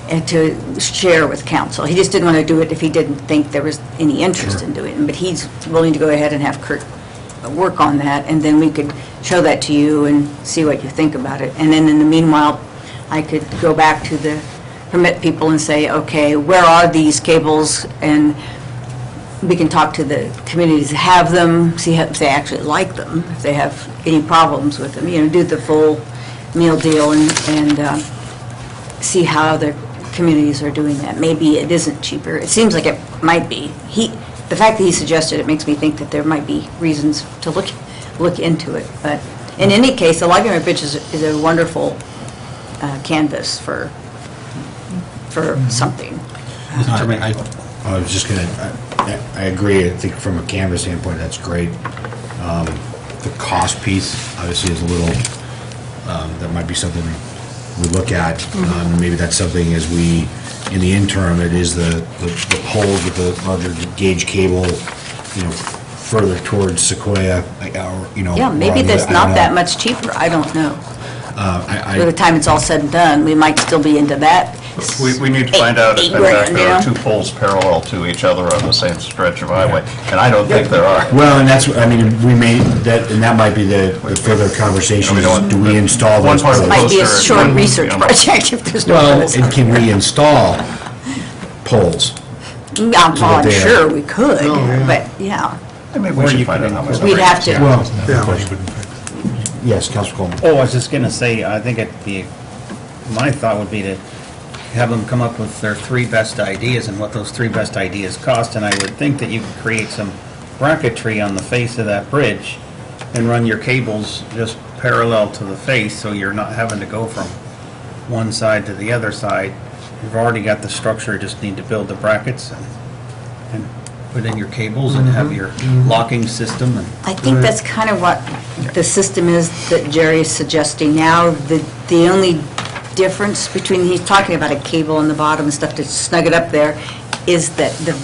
and to share with council. He just didn't want to do it if he didn't think there was any interest in doing it. But he's willing to go ahead and have Kurt work on that, and then we could show that to you and see what you think about it. And then in the meanwhile, I could go back to the permit people and say, okay, where are these cables? And we can talk to the communities that have them, see if they actually like them, if they have any problems with them, do the full meal deal and see how the communities are doing that. Maybe it isn't cheaper. It seems like it might be. The fact that he suggested it makes me think that there might be reasons to look into it. But in any case, the library bridge is a wonderful canvas for something. I was just going to, I agree. I think from a canvas standpoint, that's great. The cost piece obviously is a little, that might be something we look at. Maybe that's something as we, in the interim, it is the poles with the larger gauge cable, further towards Sequoia, Yeah, maybe that's not that much cheaper. I don't know. By the time it's all said and done, we might still be into that. We need to find out if in fact $8,000, there are you know? two poles parallel to each other on the same stretch of highway, and I don't think there are. Well, and that's, I mean, we may, that might be the further conversation, We don't- is do we install One those part of poles? the Might be a poster, short one- research yeah. project if there's no Well, poles. and can we install poles? I'm there. sure we could, but, yeah. Maybe we should find out how much. We'd have to, Well, of course. Yes, Councilor Coleman. Oh, I was just gonna say, I think my thought would be to have them come up with their three best ideas and what those three best ideas cost, and I would think that you could create some bracketry on the face of that bridge and run your cables just parallel to the face, so you're not having to go from one side to the other side. You've already got the structure, you just need to build the brackets and put in your cables and have your locking system and. I think that's kind of what the system is that Jerry is suggesting now. The only difference between, he's talking about a cable on the bottom and stuff to snug it up there, is that the